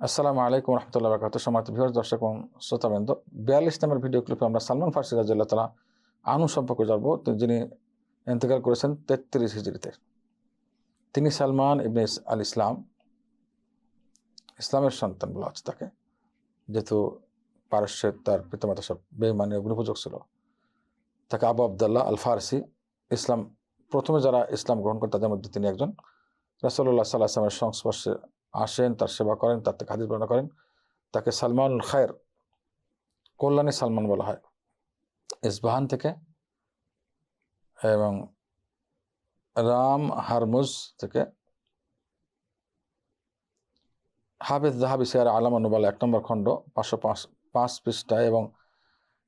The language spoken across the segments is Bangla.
আসসালামু আলাইকুম রহমতুল্লাহ বরকাত। সম্মানিত ভিউয়ার্স, দর্শক এবং শ্রোতাবৃন্দ, 42 নম্বর ভিডিও ক্লিপে আমরা সালমান ফার্সি রাদিয়াল্লাহু তাআলা আনহু সম্পর্কে জানবো, যিনি ইন্তেকাল করেছেন 33 হিজরিতে। তিনি সালমান ইবনে আল ইসলাম, ইসলামের সন্তান বলা হচ্ছে তাকে, যেহেতু পারস্যের তার পিতামাতা সব বেঈমানি অগ্নিপূজক ছিল। তাকে আবু আবদুল্লাহ আল ফারসি, ইসলাম প্রথমে যারা ইসলাম গ্রহণ করেন তাদের মধ্যে তিনি একজন। রাসূলুল্লাহ সাল্লাল্লাহু আলাইহি ওয়াসাল্লামের সংস্পর্শে আসেন, তার সেবা করেন, তার থেকে হাদিস বর্ণনা করেন। তাকে সালমানুল খায়ের, কল্যাণী সালমান বলা হয়, ইস্পাহান থেকে, এবং রাম হারমুজ থেকে। হাফেজ যাহাবী সিয়ার আলাম নুবালা 1 নম্বর খণ্ড 505 পৃষ্ঠায়, এবং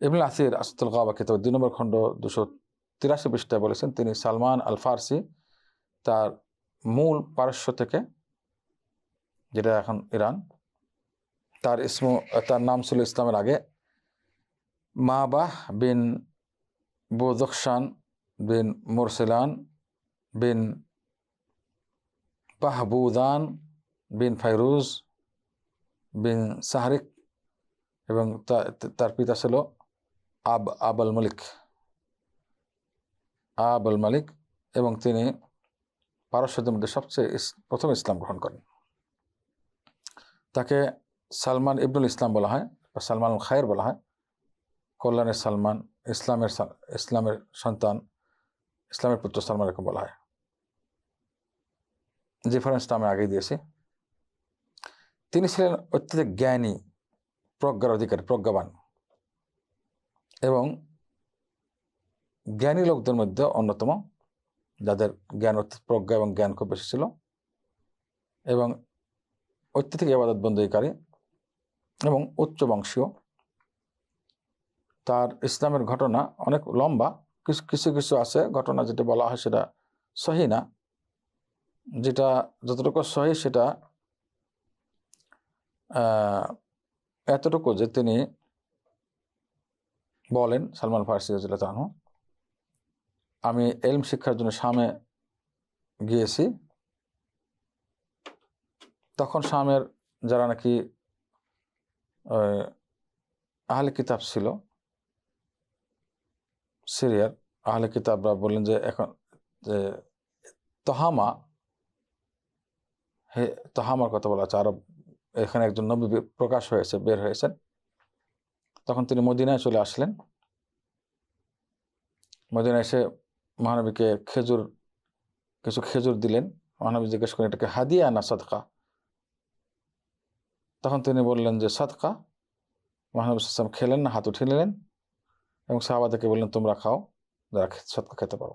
ইবনে আসির আসতুল গাবা কিতাব 2 নম্বর খণ্ড 283 পৃষ্ঠায় বলেছেন তিনি সালমান আল ফারসি তার মূল পারস্য থেকে, যেটা এখন ইরান। তার নাম ছিল ইসলামের আগে মাবাহ বিন বুদখশান বিন মুরসিলান বিন বাহবুদান বিন ফাইরুজ বিন সাহরিক, এবং তার পিতা ছিল আবুল মালিক, এবং তিনি পারস্যদের মধ্যে সবচেয়ে প্রথম ইসলাম গ্রহণ করেন। তাকে সালমান ইবনুল ইসলাম বলা হয়, বা সালমানুল খায়ের বলা হয়, কল্যাণের সালমান, ইসলামের সন্তান, ইসলামের পুত্র সালমান, এরকম বলা হয়। রেফারেন্সটা আমি আগেই দিয়েছি। তিনি ছিলেন অত্যধিক জ্ঞানী, প্রজ্ঞার অধিকারী, প্রজ্ঞাবান, এবং জ্ঞানী লোকদের মধ্যে অন্যতম, যাদের জ্ঞান, প্রজ্ঞা এবং জ্ঞান খুব বেশি ছিল, এবং অত্যধিক ইবাদত বন্দীকারী এবং উচ্চ বংশীয়। তার ইসলামের ঘটনা অনেক লম্বা, কিছু কিছু আছে ঘটনা যেটা বলা হয় সেটা সহি না, যেটা যতটুকু সহি সেটা এতটুকু যে তিনি বলেন, সালমান ফার্সি রাদিয়াল্লাহু আনহু, আমি ইলম শিক্ষার জন্য শামে গিয়েছি। তখন শামের যারা নাকি আহলে কিতাব ছিল, সিরিয়ার আহলে কিতাবরা বললেন যে এখন যে তহামার কথা বলা আছে, আরব এখানে একজন নবী প্রকাশ হয়েছে, বের হয়েছেন। তখন তিনি মদিনায় চলে আসলেন। মদিনায় এসে মহানবীকে কিছু খেজুর দিলেন। মহানবী জিজ্ঞেস করেন এটাকে হাদিয়া না সাদকা। তখন তিনি বললেন যে সাদকা। মহানবী সাল্লাল্লাহু আলাইহি ওয়াসাল্লাম খেলেন না, হাত উঠিয়ে নিলেন, এবং সাহাবাদেরকে বললেন তোমরা খাও, যারা সাদকা খেতে পারো।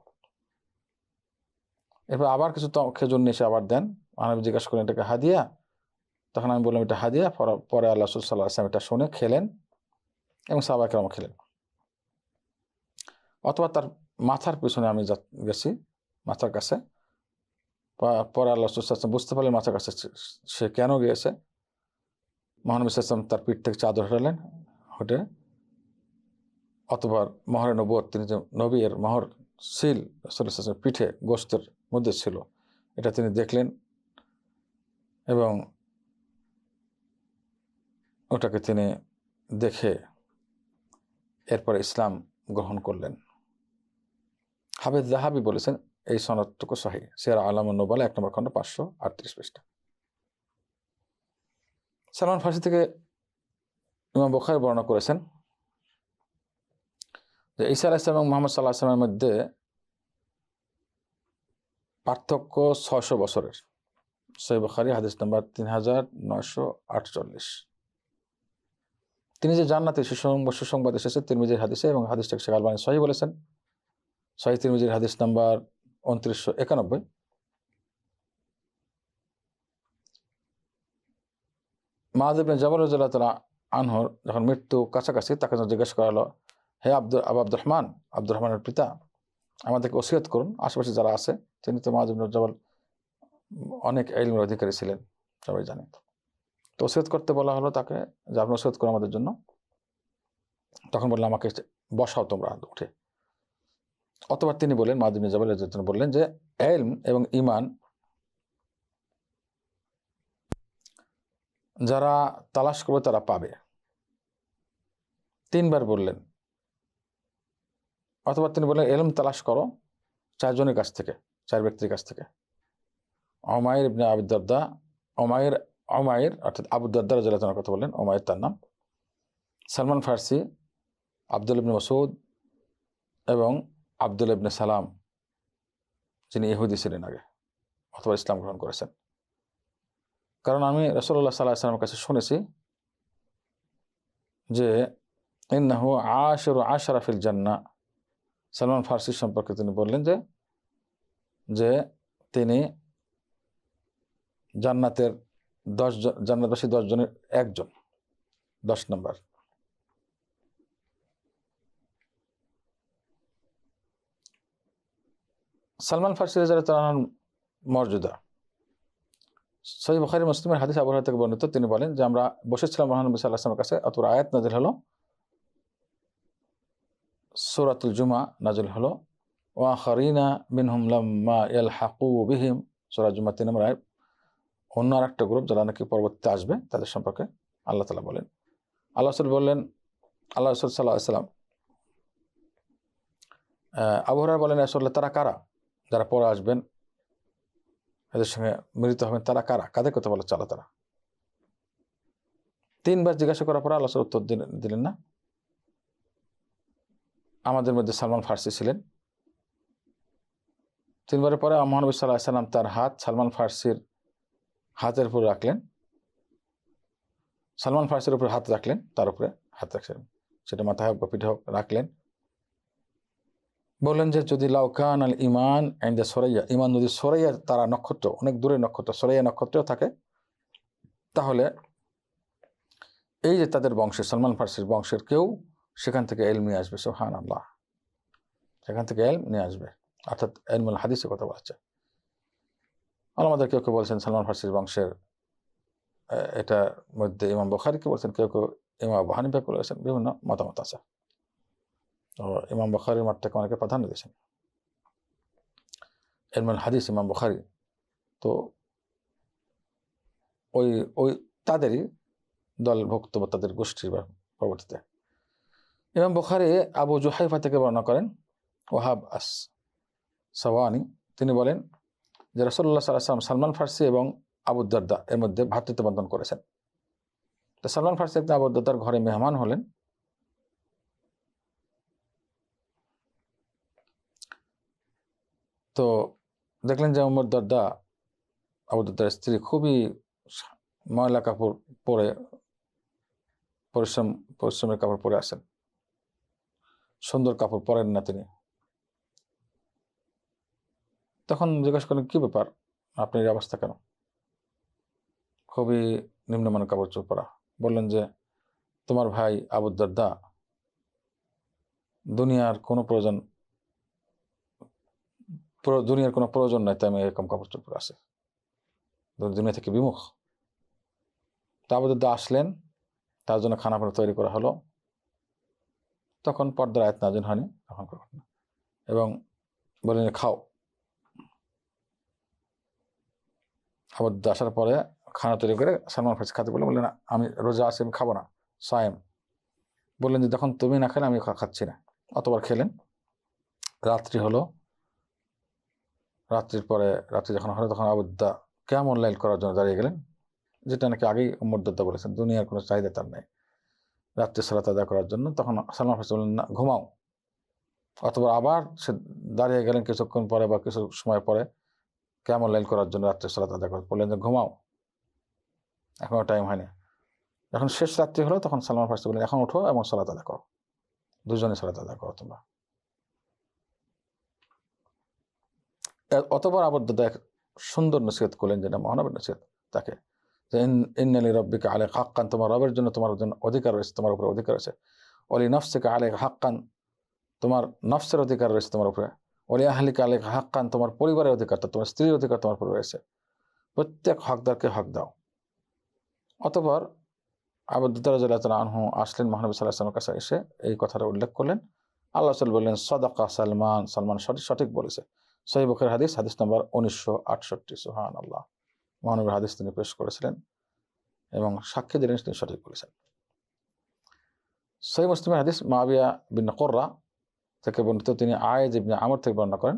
এরপর আবার কিছু খেজুর নিয়ে এসে আবার দেন। মহানবী জিজ্ঞাসা করেন এটাকে হাদিয়া। তখন আমি বললাম এটা হাদিয়া। পরে আল্লাহ রাসূল সাল্লাল্লাহু আলাইহি ওয়াসাল্লাম এটা শুনে খেলেন, এবং সাহাবা কেরাম খেলেন। অথবা তার মাথার পিছনে আমি গেছি, মাথার কাছে। পরে আল্লাহ রাসূল সাল্লাল্লাহু আলাইহি ওয়াসাল্লাম বুঝতে পারলেন মাথার কাছে সে কেন গিয়েছে। মহানবী সাল্লাল্লাহু আলাইহি ওয়াসাল্লাম তার পিঠ থেকে চাদর হটালেন, অতবার মহরে নবুয়ত, তিনি যে নবী, এর মহর সিল রাসূল সাল্লাল্লাহু আলাইহি ওয়াসাল্লামের পিঠে গোশতের মধ্যে ছিল, এটা তিনি দেখলেন, এবং ওটাকে তিনি দেখে এরপরে ইসলাম গ্রহণ করলেন। হাফেজ যাহাবী বলেছেন এই সনদটুকু সহিহ, সিয়ার আলাম নুবালা 1 নম্বর খণ্ড 538 পৃষ্ঠা। সালমান ফার্সি থেকে ইমাম বুখারী বর্ণনা করেছেন যে ঈসা আলাইহিস সালাম এবং মুহাম্মদ সাল্লাল্লাহু আলাইহি ওয়াসাল্লামের মধ্যে পার্থক্য 600 বছরের। সহিহ বুখারী হাদিস নাম্বার 3948। তিনি যে জান্নাতে সুসংবাদ এসেছে তিরমিজির হাদিসে, এবং হাদিসটাকে শেখ আলবানী সহিহ বলেছেন। সহিহ তিরমিজির হাদিস নাম্বার 2991। মুআয ইবনে জাবাল রাদিয়াল্লাহু তাআলা আনহুর যখন মৃত্যু কাছাকাছি, তাকে জিজ্ঞাসা করা হলো, হে আবু আব্দুর রহমানের পিতা, আমাদেরকে ওসিয়ত করুন। আশেপাশে যারা আছে, তিনি তো মুআয ইবনে জাবাল অনেক ইলমের অধিকারী ছিলেন, সবাই জানে। তো ওসিয়ত করতে বলা হলো তাকে যে আপনি ওসিয়ত করুন আমাদের জন্য। তখন বললেন আমাকে বসাও তোমরা উঠে। অতবার তিনি বললেন, মুআয ইবনে জাবাল রাদিয়াল্লাহু তাআলা বললেন যে ইলম এবং ঈমান যারা তালাশ করবে তারা পাবে, 3বার বললেন। অথবা তিনি বললেন ইলম তালাশ করো 4 জনের কাছ থেকে, 4 ব্যক্তির কাছ থেকে। উমাইর ইবনে আবু দারদা, উমাইর অর্থাৎ আবু দারদা রাদিয়াল্লাহু আনহুর কথা বললেন, উমাইর তার নাম, সালমান ফার্সি, আব্দুল ইবনে মাসউদ এবং আব্দুল ইবনে সালাম, যিনি ইহুদি ছিলেন আগে অথবা ইসলাম গ্রহণ করেছেন। কারণ আমি রাসূলুল্লাহ সাল্লাল্লাহু আলাইহি ওয়াসাল্লামের কাছে শুনেছি যে ইন্নাহু আশিরু আশরা ফিল জান্নাহ। সালমান ফার্সি সম্পর্কে তিনি বললেন যে তিনি জান্নাতের 10 জন, জান্নাতবাসী 10 জনের একজন, 10 নম্বর। সালমান ফার্সি রাদিয়াল্লাহু আনহুর মর্যাদা, সহিহ বুখারী মুসলিমের হাদিস আবু হুরায়রা থেকে বর্ণিত, তিনি বলেন যে আমরা বসেছিলাম মহানবী সাল্লাল্লাহু আলাইহি ওয়াসাল্লামের কাছে, অতঃপর আয়াত নাযিল হলো, সূরাতুল জুমা নাযিল হলো, ওয়া আখারিনা মিনহুম লাম্মা ইয়ালহাকু বিহিম, সূরা জুমা 3 নম্বর আয়াত। অন্য আরেকটা গ্রুপ যারা নাকি পরবর্তীতে আসবে তাদের সম্পর্কে আল্লাহ তাআলা বলেন, আল্লাহ রাসূল বললেন, আল্লাহ রাসূল সাল্লাল্লাহু আলাইহি ওয়াসাল্লাম আবু হুরায়রা বলেন, রাসূলুল্লাহ তারা কারা যারা পরে আসবেন, এদের সঙ্গে মিলিত হবেন, তারা কারা, কাদের কথা বলা চালা তারা? 3বার জিজ্ঞাসা করার পর আল্লাহ উত্তর দিলেন না। আমাদের মধ্যে সালমান ফার্সি ছিলেন। 3বারের পরে মহানবী সাল্লাল্লাহু আলাইহি ওয়াসাল্লাম তার হাত সালমান ফার্সির হাতের উপর রাখলেন, সালমান ফার্সির উপর হাত রাখলেন, তার উপরে হাত রাখলেন, সেটা মাথায় হোক বা পিঠে হোক রাখলেন। বললেন যে যদি লাউকান আল ইমান ইনদা সুরাইয়া, ইমান যদি সুরাইয়ার তারা নক্ষত্র, অনেক দূরে নক্ষত্র, সুরাইয়া নক্ষত্রেও থাকে, তাহলে এই যে তাদের বংশের, সালমান ফার্সির বংশের কেউ সেখান থেকে ইলম নিয়ে আসবে, সুবহানাল্লাহ, সেখান থেকে ইলম নিয়ে আসবে, অর্থাৎ ইলমুল হাদিসের কথা বলছে। আমাদের কেউ কেউ বলছেন সালমান ফার্সির বংশের, এটার মধ্যে ইমাম বুখারীকে বলছেন, কেউ কেউ ইমাম আবু হানিফা বলেছেন, বিভিন্ন মতামত আছে। তো ইমাম বুখারীর মতটাকে অনেকে প্রাধান্য দিয়েছেন, ইলমুল হাদিস ইমাম বুখারী, তো ওই ওই তাদেরই দলভুক্ত বা তাদের গোষ্ঠীর পরবর্তীতে। ইমাম বুখারী আবু জুহাইফা থেকে বর্ণনা করেন, ওয়াহাব আস সাওয়ানি, তিনি বলেন যে রাসূলুল্লাহ সাল্লাল্লাহু আলাইহি ওয়াসাল্লাম সালমান ফার্সি এবং আবু দারদা এর মধ্যে ভ্রাতৃত্ব বন্ধন করেছেন। তো সালমান ফার্সি একদিন আবু দারদার ঘরে মেহমান হলেন। তো দেখলেন যে উম্মুদ দারদা, আবু দারদার স্ত্রী, খুবই ময়লা কাপড় পরে, পরিশ্রমের কাপড় পরে আসেন, সুন্দর কাপড় পরেন না তিনি। তখন জিজ্ঞাসা করেন, কি ব্যাপার, আপনার এই অবস্থা কেন? খুবই নিম্নমানের কাপড় চোপড় পরা। বললেন যে তোমার ভাই আবু দারদা দুনিয়ার কোনো প্রয়োজন নাই, তাই আমি এরকম কাপড় চোপড় আছে, দুনিয়া থেকে বিমুখ। তা আবু দারদা আসলেন, তার জন্য খানা পানা তৈরি করা হলো। তখন পর্দার আয়াত নাযিল হয়নি তখন, এবং বললেন খাও। আবু দারদা আসার পরে খানা তৈরি করে সালমান ফার্সি খাতে বললেন আমি রোজা আছি, আমি খাবো না, সায়েম। বললেন যে যখন তুমি না খেলে আমি খাচ্ছি না। অতবার খেলেন। রাত্রি হলো, রাত্রির পরে, রাত্রি যখন হলো তখন আবু দারদা কিয়ামুল লাইল করার জন্য দাঁড়িয়ে গেলেন, যেটা নাকি আগেই উম্মুদ দারদা বলেছেন, দুনিয়ার কোনো চাহিদা তার নেই, রাত্রি সালাত আদায় করার জন্য। তখন সালমান ফার্সি বললেন না, ঘুমাও। অথবা আবার সে দাঁড়িয়ে গেলেন কিছুক্ষণ পরে বা কিছু সময় পরে কিয়ামুল লাইল করার জন্য, রাত্রি সালাত আদায় করে বললেন যে ঘুমাও, এখনো টাইম হয়নি। যখন শেষ রাত্রি হলো তখন সালমান ফার্সি বললেন এখন ওঠো এবং সালাত আদায় করো, দুজনে সালাত আদায় করো তোমরা। অতবার আবু দারদা এক সুন্দর নসিহত করলেন, যেটা মহানবীর নসিহত, তাকে যে ইন্না লিরাব্বিকা আলাইকা হাক্কান, তোমার রবের জন্য তোমার জন্য অধিকার রয়েছে, তোমার উপরে অধিকার রয়েছে। ওয়ালি নাফসিকা আলাইকা হাক্কান, তোমার নফসের অধিকার রয়েছে তোমার উপরে। ওয়ালি আহলিকা আলাইকা হাক্কান, তোমার পরিবারের অধিকার, তোমার স্ত্রীর অধিকার তোমার উপরে রয়েছে। প্রত্যেক হকদারকে হক দাও। অতঃপর আবু দারদা রাদিয়াল্লাহু তাআলা আনহু আসলেন মহানবী সাল্লাল্লাহু আলাইহি ওয়াসাল্লামের কাছে, এসে এই কথাটা উল্লেখ করলেন। আল্লাহ রাসূল বললেন সাদাকা সালমান, সালমান সঠিক বলেছে। সহিহ বুখারী হাদিস নম্বর 1968। সুবহানাল্লাহ, মহানবীর হাদিস তিনি পেশ করেছিলেন। এবং সাক্ষ্য দিলেন তিনি সঠিক বলেছেন। সহিহ মুসলিমের হাদিস মুআবিয়া বিন কুররা থেকে বর্ণিত, তিনি আয়েজ ইবনে আমর থেকে বর্ণনা করেন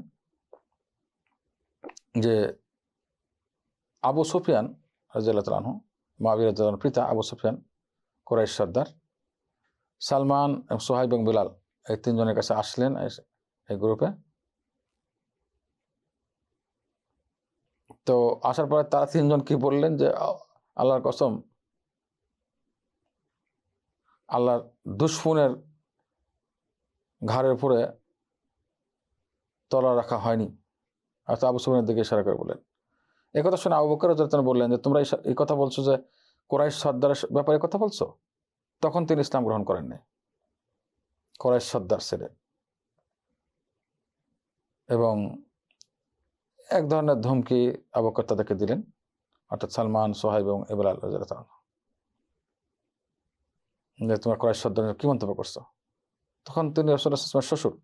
যে আবু সুফিয়ান রাদিয়াল্লাহু তাআলা আনহু, মুআবিয়া রাদিয়াল্লাহু আনহুর পিতা আবু সুফিয়ান কুরাইশ সর্দার, সালমান, সোহাইব এবং বিলাল এই তিনজনের কাছে আসলেন এই গ্রুপে। তো আসার পরে তারা তিনজন কি বললেন যে আল্লাহর কসম, আল্লাহর দুশমনের ঘাড়ের উপরে তলা রাখা হয়নি। আর আবু সুফিয়ানের দিকে ইশারা করে বললেন। এই কথা শুনে আবু বকর রাদিয়াল্লাহু আনহু বললেন যে তোমরা এই কথা বলছো যে কুরাইশ সর্দারের ব্যাপারে কথা বলছো? তখন তিনি ইসলাম গ্রহণ করেননি, কুরাইশ সর্দার ছিলেন, এবং এক ধরনের ধমকি আবু বকর তাদেরকে দিলেন, অর্থাৎ সালমান, সোহাইব এবং বিলাল রাদিয়াল্লাহু আনহু, যে তোমরা কুরাইশ সর্দারের কি মন্তব্য করছো? তখন তিনি রাসূলুল্লাহ সাল্লাল্লাহু আলাইহি ওয়াসাল্লামের শ্বশুর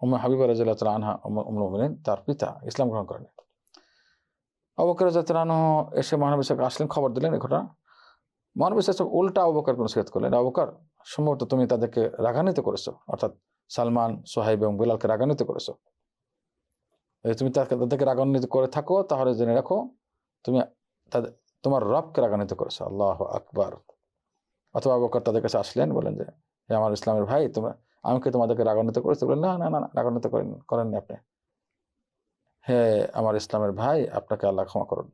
উম্মে হাবিবা রাদিয়াল্লাহু তাআলা আনহা, উম্মুল মুমিনিন, তার পিতা ইসলাম গ্রহণ করেন। আবু বকর রাদিয়াল্লাহু আনহু এসে মহানবী সাল্লাল্লাহু আলাইহি ওয়াসাল্লাম আসলেন, খবর দিলেন এই ঘটনা। মহানবী সাল্লাল্লাহু আলাইহি ওয়াসাল্লাম উল্টা আবু বকরকে নসিহত করলেন, আবু বকর, সম্ভবত তুমি তাদেরকে রাগান্বিত করেছো, অর্থাৎ সালমান, সোহাইব এবং বিলালকে রাগান্বিত করেছো। তুমি তাদেরকে রাগান্বিত করে থাকো, তাহলে জেনে রাখো তুমি তোমার রবকে রাগান্বিত করেছো। আল্লাহু আকবার। অথবা আবু বকর তাদের কাছে আসলেন, বলেন যে হে আমার ইসলামের ভাই, আমি কি তোমাদেরকে রাগান্বিত করেছি? বলেন না না না, রাগান্বিত করেননি আপনি। হে আমার ইসলামের ভাই, আপনাকে আল্লাহ ক্ষমা করুন।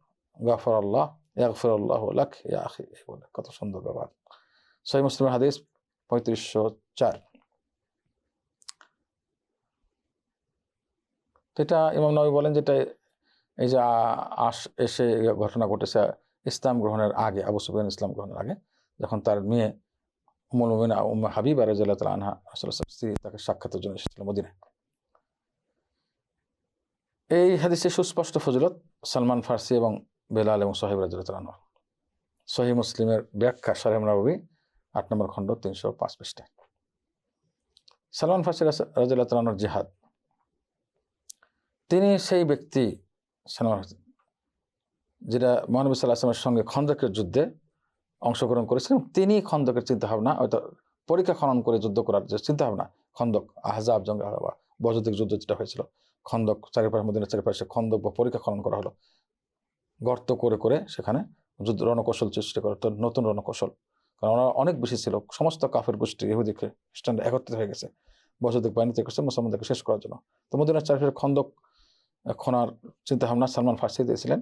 গাফারাল্লাহ ইয়াগফিরুল্লাহু লাক ইয়া আখি, বলে কত সুন্দর ব্যবহার। সহিহ মুসলিমের হাদিস 3504। এটা ইমাম নবী বলেন যেটা এই যে এসে ঘটনা ঘটেছে ইসলাম গ্রহণের আগে, আবু সুফিয়ান ইসলাম গ্রহণের আগে, যখন তার মেয়ে উম্মুল মুমিনিন উম্মে হাবিবা রাদিয়াল্লাহু তাআলা আনহা রাসূলুল্লাহ স্ত্রী তাকে সাক্ষাতের জন্য এসেছিল মদিনায়। এই হাদিসে সুস্পষ্ট ফজিলত সালমান ফার্সি এবং বেলাল এবং সোহাইব রাদিয়াল্লাহু তাআলা আনহু। সহিহ মুসলিমের ব্যাখ্যা শরহ নববী 8 নম্বর খণ্ড 305 পৃষ্ঠায়। সালমান ফার্সি রাদিয়াল্লাহু তাআলা আনহুর জিহাদ, তিনি সেই ব্যক্তি সালমান যেটা মহানবী সাল্লাল্লাহু আলাইহি ওয়াসাল্লামের সঙ্গে খন্দকের যুদ্ধে অংশগ্রহণ করেছিলেন। তিনি খন্দকের চিন্তাভাবনা, হয়তো পরীক্ষা খনন করে যুদ্ধ করার যে চিন্তাভাবনা, খন্দক, আহজাব জঙ্গ বা বজরদের যুদ্ধ যেটা হয়েছিল, খন্দক চারিপাশে, মদিনার চারিপাশে খন্দক বা পরীক্ষা খনন করা হলো, গর্ত করে করে সেখানে যুদ্ধ রণকৌশল সৃষ্টি করা, তো নতুন রণকৌশল, কারণ ওরা অনেক বেশি ছিল, সমস্ত কাফের গোষ্ঠী ইহুদি খ্রিস্টানরা একত্রিত হয়ে গেছে বজরদের বাহিনী থেকে মুসলমানদেরকে শেষ করার জন্য। তো মদিনার চারিপাশে খন্দক খনার চিন্তাভাবনা সালমান ফার্সি দিয়েছিলেন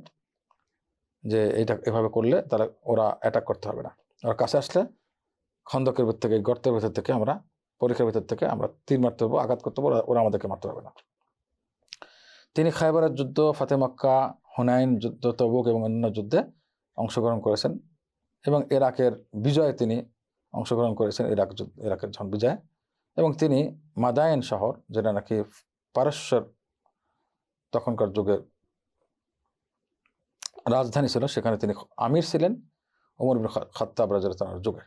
যে এইটা এভাবে করলে তারা ওরা অ্যাটাক করতে হবে না, ওরা কাছে আসলে খন্দকের ভিতর থেকে, গর্তের ভিতর থেকে, আমরা পরীক্ষার ভিতর থেকে আমরা তীর মারতে পারবো, আঘাত করতে পারবো, ওরা আমাদেরকে মারতে পারবে না। তিনি খায়বারের যুদ্ধ, ফাতে মক্কা, হুনাইন যুদ্ধ, তবুক এবং অন্যান্য যুদ্ধে অংশগ্রহণ করেছেন, এবং ইরাকের বিজয়ে তিনি অংশগ্রহণ করেছেন, ইরাকের যখন বিজয়, এবং তিনি মাদায়েন শহর, যেটা নাকি পারস্যের তখনকার যুগের রাজধানী ছিল, সেখানে তিনি আমির ছিলেন ওমর ইবনে খাত্তাব রাদিয়াল্লাহু আনহুর যুগে।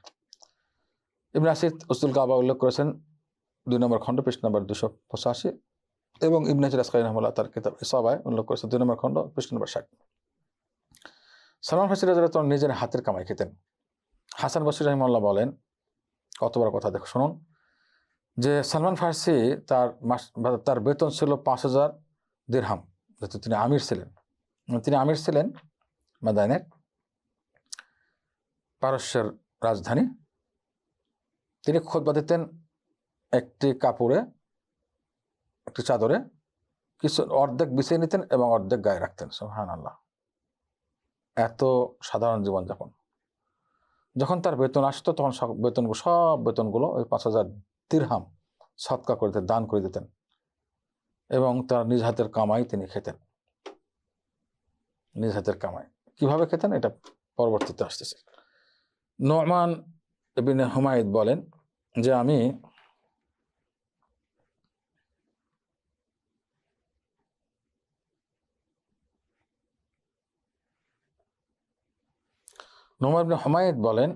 ইবনে আসির উসুল কাবা উল্লেখ করেছেন 2 নম্বর খণ্ড পৃষ্ঠা নম্বর 285, এবং ইবনে হাজার আসকালানী রাহিমাহুল্লাহ তার কিতাব ইসাবায় উল্লেখ করেছেন 2 নম্বর খণ্ড পৃষ্ঠা নম্বর 60। সালমান ফার্সি রাদিয়াল্লাহু আনহু নিজের হাতের কামাই খেতেন। হাসান বসরি রাহিমাহুল্লাহ বলেন, কত বড় কথা দেখো, শুনুন, যে সালমান ফার্সি তার বেতন ছিল 5000 দিরহাম, যেহেতু তিনি আমির ছিলেন। তিনি আমির ছিলেন মাদায়েনের, পারস্যের রাজধানী। তিনি খুতবা দিতেন একটি কাপড়ে, একটি চাদরে, কিছু অর্ধেক বিছিয়ে নিতেন এবং অর্ধেক গায়ে রাখতেন। সুবহানাল্লাহ, এত সাধারণ জীবনযাপন। যখন তার বেতন আসতো তখন সব বেতনগুলো ওই 5000 দিরহাম সদকা করে দিতেন, দান করে দিতেন, এবং তার নিজ হাতের কামাই তিনি খেতেন। নিজ হাতের কামাই কিভাবে খেতেন এটা পরবর্তীতে আসতেছে। নোমান ইবনে হুমায়দ বলেন যে আমি নোমান ইবনে হুমায়দ বলেন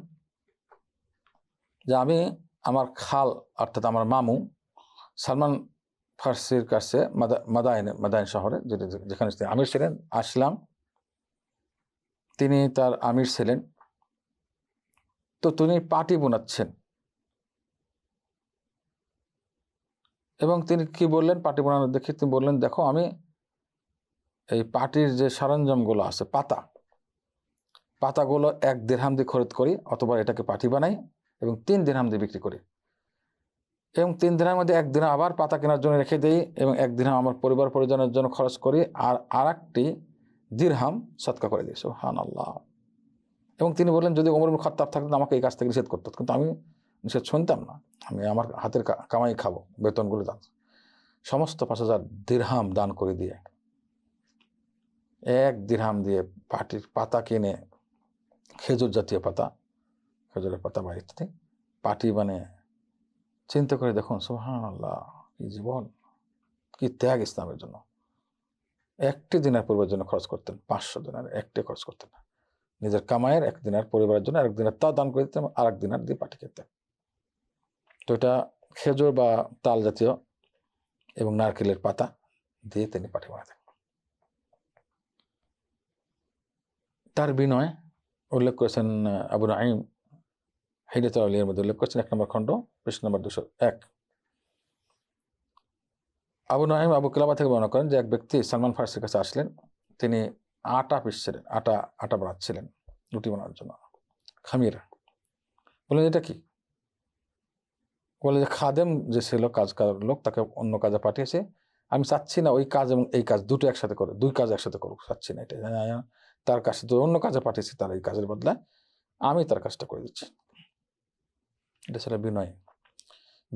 যে আমি আমার খাল, অর্থাৎ আমার মামু সালমান ফার্সির কাছে মাদায়েন শহরে, যেখানে তিনি আমির ছিলেন, আসলাম। তিনি তার আমির ছিলেন, তো তিনি পাটি বোনাচ্ছেন, এবং তিনি কি বললেন, পাটি বোনানো দেখে তিনি বললেন, দেখো আমি এই পাটির যে সরঞ্জামগুলো আছে, পাতাগুলো 1 দিরহাম দিয়ে খরিদ করি, অথবা এটাকে পাটি বানাই এবং 3 দিরহাম দিয়ে বিক্রি করি, এবং 3 দিরহামের মধ্যে 1 দিরহাম আবার পাতা কেনার জন্য রেখে দিই, এবং 1 দিরহাম আমার পরিবার পরিজনের জন্য খরচ করি, আর একটি দিরহাম সদকা করে দিই। সুবহানাল্লাহ। এবং তিনি বললেন, যদি ওমর ইবনে খাত্তাব থাকতেন আমাকে এই কাজ থেকে নিষেধ করতেন, কিন্তু আমি নিষেধ শুনতাম না, আমি আমার হাতের কামাই খাবো, বেতনগুলো দান। সমস্ত 5,000 দিরহাম দান করে দিয়ে 1 দিরহাম দিয়ে পাটির পাতা কিনে, খেজুর জাতীয় পাতা, খেজুরের পাতা বাড়িতে পাটি বানিয়ে, চিন্তা করে দেখুন, সুবহানাল্লাহ, কি জীবন, কি ত্যাগ ইসলামের জন্য। 1টি দিনার পরিবারের জন্য খরচ করতেন, 500 দিনার 1টি খরচ করতেন না, নিজের কামাইয়ের 1 দিনার পরিবারের জন্য 1 দিনার তা দান করে দিতেন, আর 1 দিনার দিয়ে পাটি খেতেন। তো এটা খেজুর বা তাল জাতীয় এবং নারকেলের পাতা দিয়ে তিনি পাটি বানাতেন। তার বিনয় উল্লেখ করেছেন আবু নাঈম হিলিয়াতুল আউলিয়ার মধ্যে উল্লেখ করেছেন 1 নম্বর খণ্ড, পৃষ্ঠা নম্বর 201। আবু নাঈম আবু কিলাবা থেকে বর্ণনা করেন যে এক ব্যক্তি সালমান ফার্সির কাছে আসলেন, তিনি আটা পিষছিলেন, আটা বানাচ্ছিলেন রুটি বানানোর জন্য, খামির। বললেন, এটা কি? বলে যে খাদেম যে ছিল, কাজ করার লোক, তাকে অন্য কাজে পাঠিয়েছে, আমি চাচ্ছি না ওই কাজ এবং এই কাজ দুটো একসাথে করে, 2 কাজ একসাথে করুক, চাচ্ছি না এটা। তার কাছে তো অন্য কাজে পাঠিয়েছি, তার এই কাজের বদলায় আমি তার কাজটা করে দিচ্ছি। এটা ছিল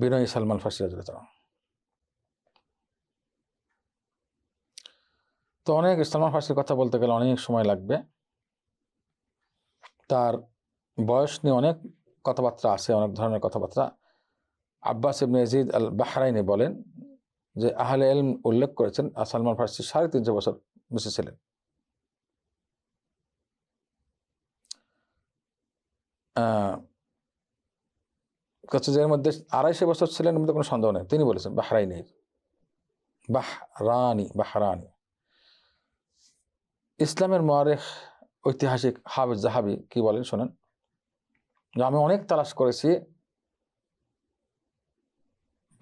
বিনয় সালমান ফার্সি রাদিয়াল্লাহু আনহু। তো অনেক সালমান ফার্সির কথা বলতে গেলে অনেক সময় লাগবে। তার বয়স নিয়ে অনেক কথাবার্তা আছে, অনেক ধরনের কথাবার্তা। আব্বাস ইবনে ইয়াজিদ আল বাহরাইনি বলেন যে আহলে ইলম উল্লেখ করেছেন সালমান ফার্সি 350 বছর বেঁচে ছিলেন। এর মধ্যে 250 বছর ছিলেন, এর মধ্যে কোনো সন্দেহ নেই। তিনি বলেছেন বাহরানি। ইসলামের মুআরিখ ঐতিহাসিক হাফেজ যাহাবি কি বলেন শোনেন, যে আমি অনেক তালাশ করেছি,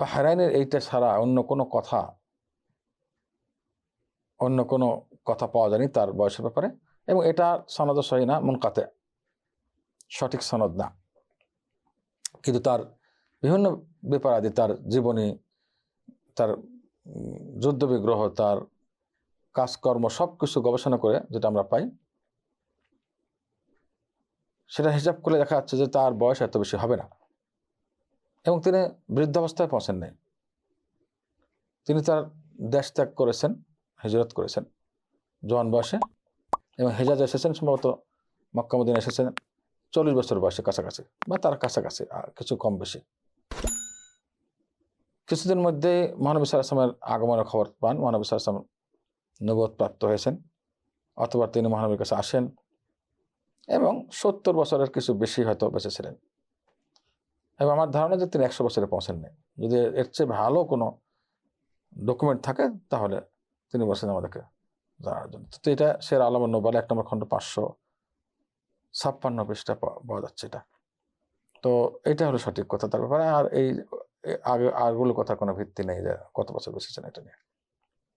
বাহরাইনের এইটা ছাড়া অন্য কোনো কথা পাওয়া যায়নি তার বয়সের ব্যাপারে, এবং এটা সনদ সহিহ না, মুনকাতে, সঠিক সনদ না। কিন্তু তার বিভিন্ন ব্যাপারাদি, তার জীবনী, তার যুদ্ধ বিগ্রহ, তার কাজকর্ম, সবকিছু গবেষণা করে যেটা আমরা পাই, সেটা হিসাব করে দেখা যাচ্ছে যে তার বয়স এত বেশি হবে না, এবং তিনি বৃদ্ধাবস্থায় পৌঁছেন নাই। তিনি তার দেশ ত্যাগ করেছেন, হিজরত করেছেন জওয়ান বয়সে, এবং হেজাজ এসেছেন সম্ভবত, মক্কা মদিনা এসেছেন 40 বছর বয়সে কাছাকাছি, বা তার কাছাকাছি, আর কিছু কম বেশি। কিছুদিন মধ্যে মহানবী সাল্লাল্লাহু আলাইহি ওয়াসাল্লামের আগমনের খবর পান, মহানবী সাল্লাল্লাহু আলাইহি ওয়াসাল্লাম নবুয়ত প্রাপ্ত হয়েছেন, অথবা তিনি মহানবীর কাছে আসেন, এবং 70 বছরের কিছু বেশি হয়তো বেঁচে ছিলেন। এবং আমার ধারণা যে তিনি 100 বছরে পৌঁছেন নাই। যদি এর চেয়ে ভালো কোনো ডকুমেন্ট থাকে তাহলে তিনি বলছেন আমাদেরকে জানার জন্য। তো এটা সের আলামুন নুবালা 1 নম্বর খণ্ড 556 পৃষ্ঠা পাওয়া যাচ্ছে এটা। তো এটা হলো সঠিক কথা তার ব্যাপারে। আর এই আগের কথা কোনো ভিত্তি নেই যে কত বছর বেঁচেছেন এটা নিয়ে।